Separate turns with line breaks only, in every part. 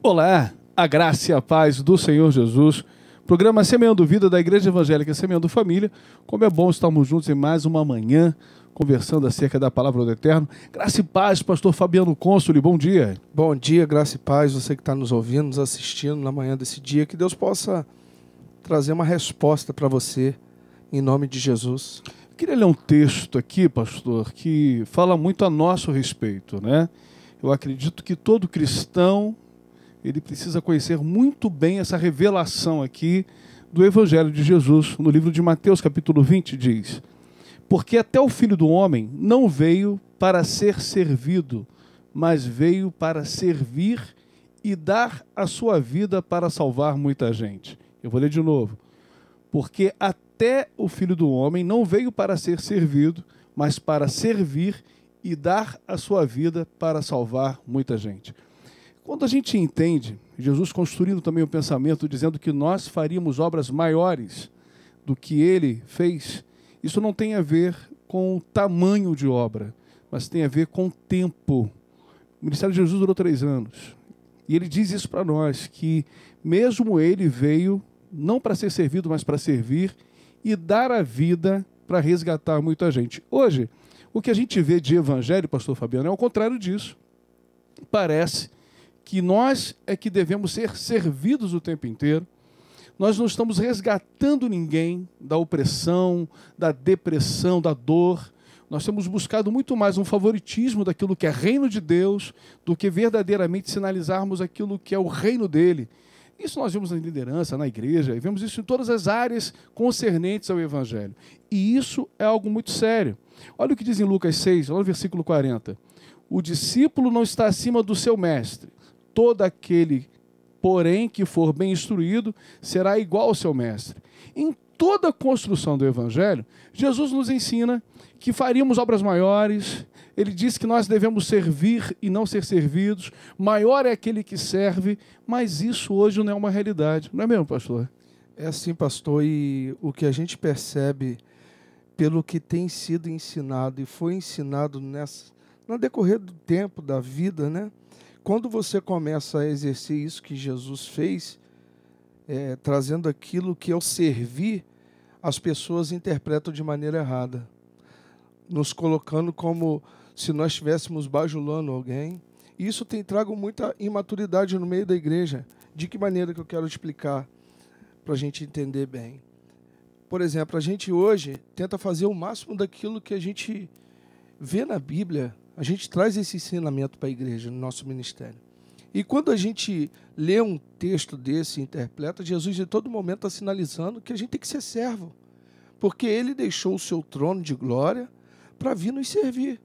Olá, a graça e a paz do Senhor Jesus. Programa Semeando Vida da Igreja Evangélica Semeando Família. Como é bom estarmos juntos em mais uma manhã, conversando acerca da Palavra do Eterno. Graça e paz, pastor Fabiano Cônsoli, bom dia.
Bom dia, graça e paz, você que está nos ouvindo, nos assistindo na manhã desse dia. Que Deus possa trazer uma resposta para você, em nome de Jesus.
Eu queria ler um texto aqui, pastor, que fala muito a nosso respeito, né? Eu acredito que todo cristão ele precisa conhecer muito bem essa revelação aqui do Evangelho de Jesus. No livro de Mateus, capítulo 20, diz: porque até o Filho do Homem não veio para ser servido, mas veio para servir e dar a sua vida para salvar muita gente. Eu vou ler de novo. Porque até o Filho do Homem não veio para ser servido, mas para servir e dar a sua vida para salvar muita gente. Quando a gente entende, Jesus construindo também o pensamento, dizendo que nós faríamos obras maiores do que ele fez, isso não tem a ver com o tamanho de obra, mas tem a ver com o tempo. O ministério de Jesus durou 3 anos. E ele diz isso para nós, que mesmo ele veio não para ser servido, mas para servir e dar a vida para resgatar muita gente. Hoje, o que a gente vê de evangelho, pastor Fabiano, é o contrário disso. Parece que nós é que devemos ser servidos o tempo inteiro. Nós não estamos resgatando ninguém da opressão, da depressão, da dor. Nós temos buscado muito mais um favoritismo daquilo que é reino de Deus do que verdadeiramente sinalizarmos aquilo que é o reino dele. Isso nós vemos na liderança, na igreja, e vemos isso em todas as áreas concernentes ao Evangelho. E isso é algo muito sério. Olha o que diz em Lucas 6, olha o versículo 40. O discípulo não está acima do seu mestre. Todo aquele, porém, que for bem instruído, será igual ao seu mestre. Em toda a construção do Evangelho, Jesus nos ensina que faríamos obras maiores. Ele diz que nós devemos servir e não ser servidos. Maior é aquele que serve, mas isso hoje não é uma realidade. Não é mesmo, pastor?
É assim, pastor, e o que a gente percebe pelo que tem sido ensinado e foi ensinado no decorrer do tempo, da vida, né? Quando você começa a exercer isso que Jesus fez, trazendo aquilo que é o servir, as pessoas interpretam de maneira errada, nos colocando como se nós estivéssemos bajulando alguém. Isso tem trago muita imaturidade no meio da igreja. De que maneira que eu quero explicar para a gente entender bem? Por exemplo, a gente hoje tenta fazer o máximo daquilo que a gente vê na Bíblia. A gente traz esse ensinamento para a igreja, no nosso ministério. E quando a gente lê um texto desse e interpreta, Jesus em todo momento está sinalizando que a gente tem que ser servo. Porque ele deixou o seu trono de glória para vir nos servir.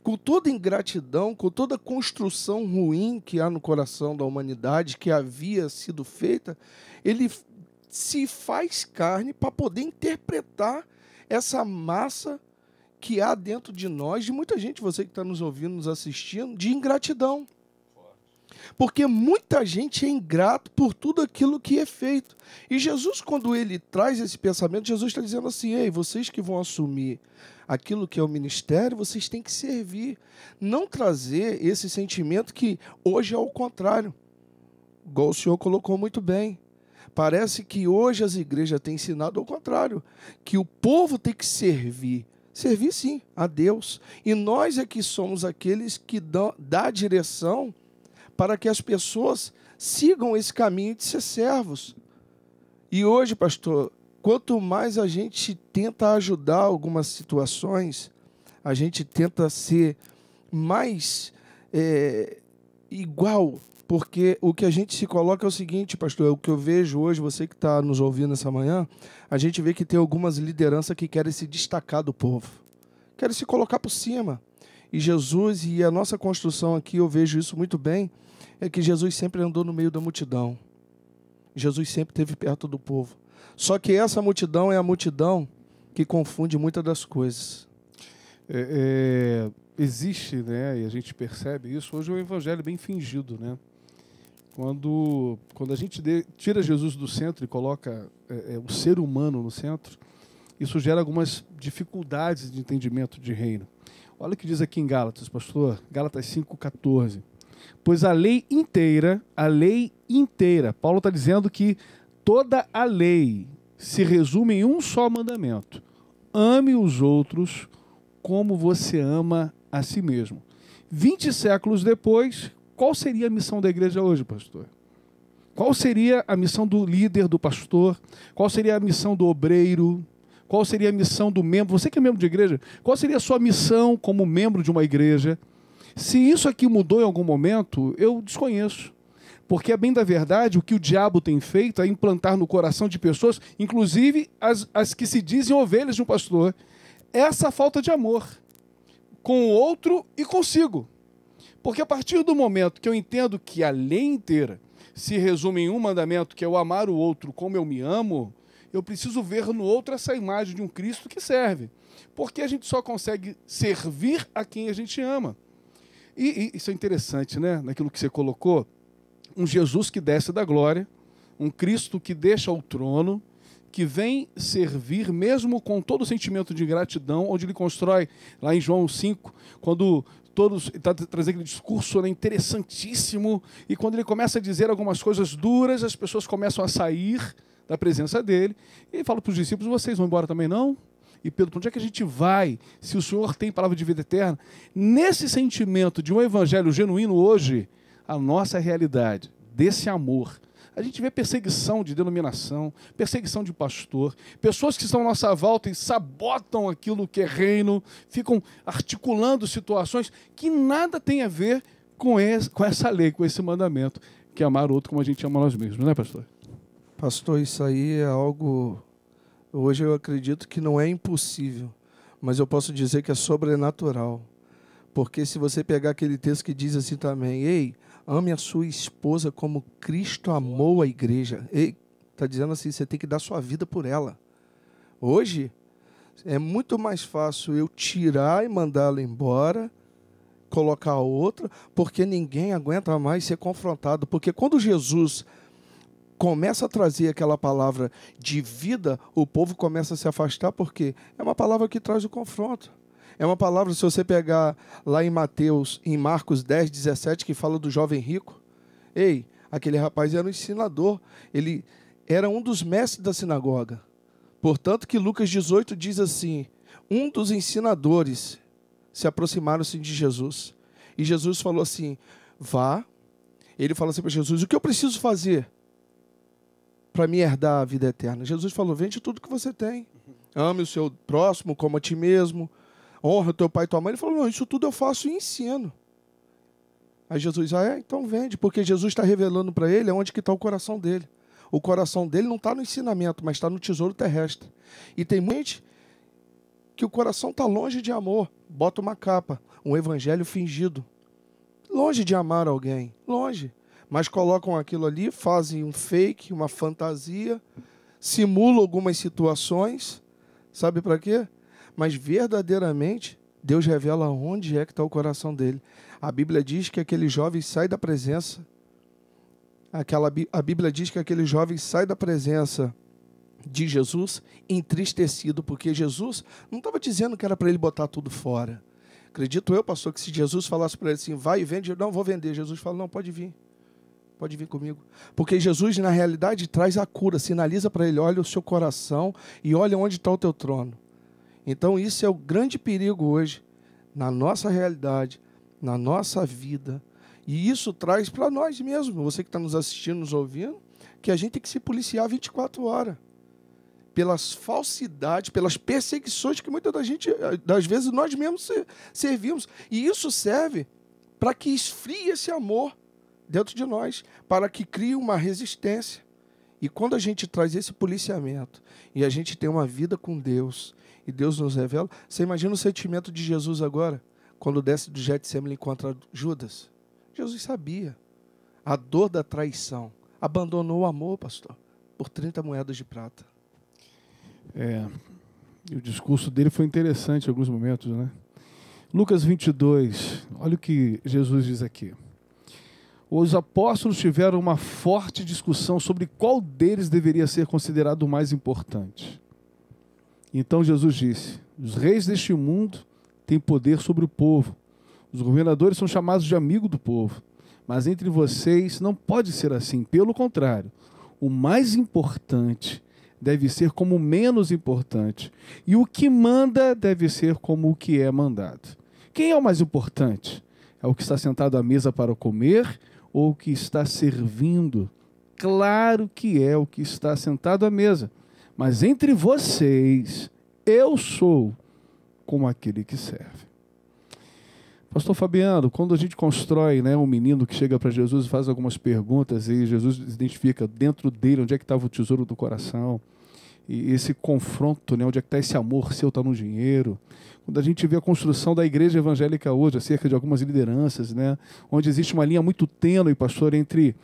Com toda ingratidão, com toda a construção ruim que há no coração da humanidade, que havia sido feita, ele se faz carne para poder interpretar essa massa que há dentro de nós, de muita gente, você que está nos ouvindo, nos assistindo, de ingratidão. Porque muita gente é ingrato por tudo aquilo que é feito. E Jesus, quando ele traz esse pensamento, Jesus está dizendo assim: ei, vocês que vão assumir aquilo que é o ministério, vocês têm que servir. Não trazer esse sentimento que hoje é o contrário. Igual o senhor colocou muito bem. Parece que hoje as igrejas têm ensinado ao contrário, que o povo tem que servir. Servir, sim, a Deus. E nós é que somos aqueles que dão a direção para que as pessoas sigam esse caminho de ser servos. E hoje, pastor, quanto mais a gente tenta ajudar algumas situações, a gente tenta ser mais igual, porque o que a gente se coloca é o seguinte, pastor, o que eu vejo hoje, você que está nos ouvindo essa manhã, a gente vê que tem algumas lideranças que querem se destacar do povo, querem se colocar por cima. E Jesus, e a nossa construção aqui, eu vejo isso muito bem, é que Jesus sempre andou no meio da multidão. Jesus sempre esteve perto do povo. Só que essa multidão é a multidão que confunde muitas das coisas.
Existe, né, e a gente percebe isso, hoje é um evangelho bem fingido, né? Quando a gente tira Jesus do centro e coloca o ser humano no centro, isso gera algumas dificuldades de entendimento de reino. Olha o que diz aqui em Gálatas, pastor, Gálatas 5,14. Pois a lei inteira, Paulo está dizendo que toda a lei se resume em um só mandamento: ame os outros como você ama a si mesmo. 20 séculos depois, qual seria a missão da igreja hoje, pastor? Qual seria a missão do líder, do pastor? Qual seria a missão do obreiro? Qual seria a missão do membro? Você que é membro de igreja, qual seria a sua missão como membro de uma igreja? Se isso aqui mudou em algum momento, eu desconheço. Porque, a bem da verdade, o que o diabo tem feito é implantar no coração de pessoas, inclusive as que se dizem ovelhas de um pastor, essa falta de amor com o outro e consigo. Porque a partir do momento que eu entendo que a lei inteira se resume em um mandamento, que é o amar o outro como eu me amo, eu preciso ver no outro essa imagem de um Cristo que serve. Porque a gente só consegue servir a quem a gente ama. E isso é interessante, né? Naquilo que você colocou, um Jesus que desce da glória, um Cristo que deixa o trono, que vem servir mesmo com todo o sentimento de gratidão, onde ele constrói, lá em João 5, quando todos está trazendo aquele discurso, né, interessantíssimo, e quando ele começa a dizer algumas coisas duras, as pessoas começam a sair da presença dele, e ele fala para os discípulos: vocês vão embora também não? E Pedro, para onde é que a gente vai se o Senhor tem palavra de vida eterna? Nesse sentimento de um evangelho genuíno hoje, a nossa realidade, desse amor, a gente vê perseguição de denominação, perseguição de pastor, pessoas que estão à nossa volta e sabotam aquilo que é reino, ficam articulando situações que nada tem a ver com essa lei, com esse mandamento, que é amar o outro como a gente ama nós mesmos, né, pastor?
Pastor, isso aí é algo... Hoje eu acredito que não é impossível, mas eu posso dizer que é sobrenatural. Porque se você pegar aquele texto que diz assim também: ei, ame a sua esposa como Cristo amou a igreja. Ei, está dizendo assim, você tem que dar sua vida por ela. Hoje, é muito mais fácil eu tirar e mandá-la embora, colocar outra, porque ninguém aguenta mais ser confrontado. Porque quando Jesus começa a trazer aquela palavra de vida, o povo começa a se afastar, porque é uma palavra que traz o confronto. É uma palavra, se você pegar lá em Marcos 10, 17, que fala do jovem rico. Ei, aquele rapaz era um ensinador, ele era um dos mestres da sinagoga. Portanto que Lucas 18 diz assim: um dos ensinadores se aproximaram-se de Jesus. E Jesus falou assim: vá. Ele falou assim para Jesus: o que eu preciso fazer para me herdar a vida eterna? Jesus falou: vende tudo que você tem. Ame o seu próximo como a ti mesmo. Honra o teu pai e tua mãe. Ele falou: não, isso tudo eu faço e ensino. Aí Jesus: então vende. Porque Jesus está revelando para ele onde que está o coração dele. O coração dele não está no ensinamento, mas está no tesouro terrestre. E tem gente que o coração está longe de amor. Bota uma capa, um evangelho fingido. Longe de amar alguém, longe. Mas colocam aquilo ali, fazem um fake, uma fantasia, simulam algumas situações, sabe para quê? Mas verdadeiramente, Deus revela onde é que está o coração dele. A Bíblia diz que aquele jovem sai da presença, a Bíblia diz que aquele jovem sai da presença de Jesus entristecido, porque Jesus não estava dizendo que era para ele botar tudo fora. Acredito eu, pastor, que se Jesus falasse para ele assim: vai e vende, não vou vender. Jesus fala: não, pode vir comigo. Porque Jesus, na realidade, traz a cura, sinaliza para ele: olha o seu coração e olha onde está o teu trono. Então isso é o grande perigo hoje, na nossa realidade, na nossa vida. E isso traz para nós mesmos, você que está nos assistindo, nos ouvindo, que a gente tem que se policiar 24 horas. Pelas falsidades, pelas perseguições que muitas das vezes nós mesmos servimos. E isso serve para que esfrie esse amor dentro de nós, para que crie uma resistência. E quando a gente traz esse policiamento e a gente tem uma vida com Deus e Deus nos revela, você imagina o sentimento de Jesus agora, quando desce do Getsemane e encontra Judas. Jesus sabia a dor da traição, abandonou o amor, pastor, por 30 moedas de prata.
E o discurso dele foi interessante em alguns momentos, né? Lucas 22, olha o que Jesus diz aqui. Os apóstolos tiveram uma forte discussão sobre qual deles deveria ser considerado o mais importante. Então Jesus disse: os reis deste mundo têm poder sobre o povo. Os governadores são chamados de amigo do povo. Mas entre vocês não pode ser assim. Pelo contrário, o mais importante deve ser como o menos importante. E o que manda deve ser como o que é mandado. Quem é o mais importante? É o que está sentado à mesa para comer ou o que está servindo? Claro que é o que está sentado à mesa. Mas entre vocês, eu sou como aquele que serve. Pastor Fabiano, quando a gente constrói, né, um menino que chega para Jesus e faz algumas perguntas e Jesus identifica dentro dele onde é que estava o tesouro do coração, e esse confronto, né, onde é que está esse amor seu, está no dinheiro. Quando a gente vê a construção da igreja evangélica hoje, acerca de algumas lideranças, né, onde existe uma linha muito tênue, pastor, entre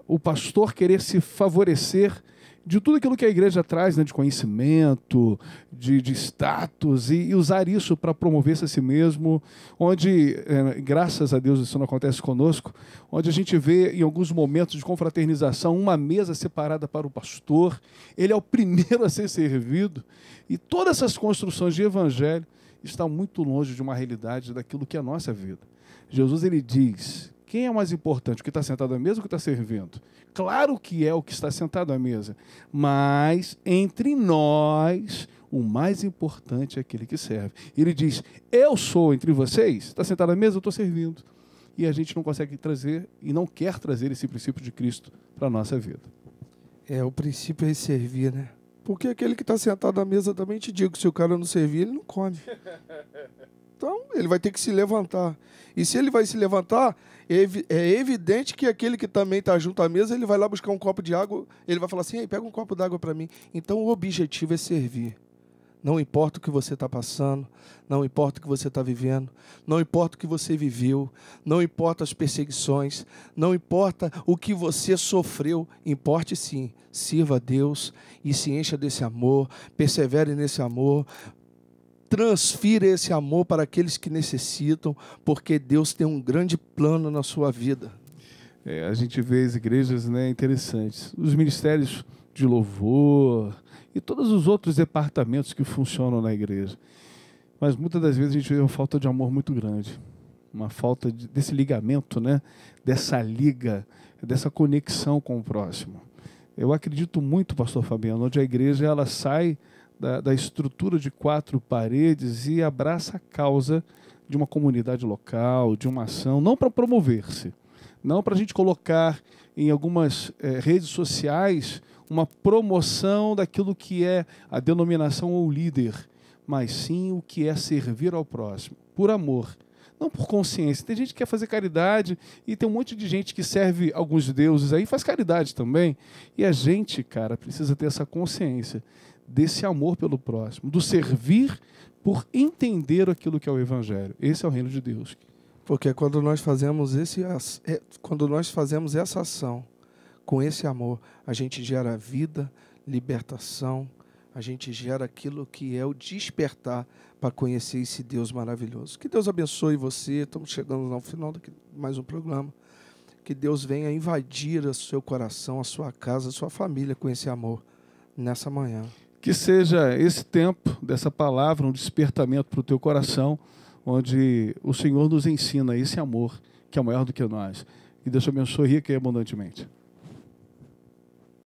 o pastor querer se favorecer de tudo aquilo que a igreja traz, né, de conhecimento, de status, e usar isso para promover-se a si mesmo, onde, graças a Deus isso não acontece conosco, onde a gente vê em alguns momentos de confraternização uma mesa separada para o pastor, ele é o primeiro a ser servido, e todas essas construções de evangelho estão muito longe de uma realidade daquilo que é a nossa vida. Jesus, ele diz: quem é mais importante, o que está sentado à mesa ou o que está servindo? Claro que é o que está sentado à mesa, mas entre nós, o mais importante é aquele que serve. Ele diz: eu sou entre vocês, está sentado à mesa, eu estou servindo. E a gente não consegue trazer e não quer trazer esse princípio de Cristo para a nossa vida.
O princípio é servir, né? Porque aquele que está sentado à mesa, também te digo, se o cara não servir, ele não come. Então, ele vai ter que se levantar. E se ele vai se levantar, é evidente que aquele que também está junto à mesa, ele vai lá buscar um copo de água, ele vai falar assim: ei, pega um copo d'água para mim. Então, o objetivo é servir. Não importa o que você está passando, não importa o que você está vivendo, não importa o que você viveu, não importa as perseguições, não importa o que você sofreu, importe sim, sirva a Deus e se encha desse amor, persevere nesse amor, transfira esse amor para aqueles que necessitam, porque Deus tem um grande plano na sua vida.
A gente vê as igrejas, né, interessantes, os ministérios de louvor e todos os outros departamentos que funcionam na igreja. Mas muitas das vezes a gente vê uma falta de amor muito grande, uma falta desse ligamento, né, dessa liga, dessa conexão com o próximo. Eu acredito muito, pastor Fabiano, onde a igreja ela sai da estrutura de 4 paredes e abraça a causa de uma comunidade local, de uma ação, não para promover-se, não para a gente colocar em algumas redes sociais uma promoção daquilo que é a denominação ou líder, mas sim o que é servir ao próximo, por amor, não por consciência. Tem gente que quer fazer caridade e tem um monte de gente que serve alguns deuses aí, faz caridade também. E a gente, cara, precisa ter essa consciência desse amor pelo próximo, do servir por entender aquilo que é o Evangelho. Esse é o reino de Deus.
Porque quando nós fazemos essa ação com esse amor, a gente gera vida, libertação, a gente gera aquilo que é o despertar para conhecer esse Deus maravilhoso. Que Deus abençoe você. Estamos chegando ao final de mais um programa. Que Deus venha invadir o seu coração, a sua casa, a sua família com esse amor nessa manhã.
Que seja esse tempo dessa palavra um despertamento para o teu coração, onde o Senhor nos ensina esse amor que é maior do que nós. Que Deus te abençoe rica e abundantemente.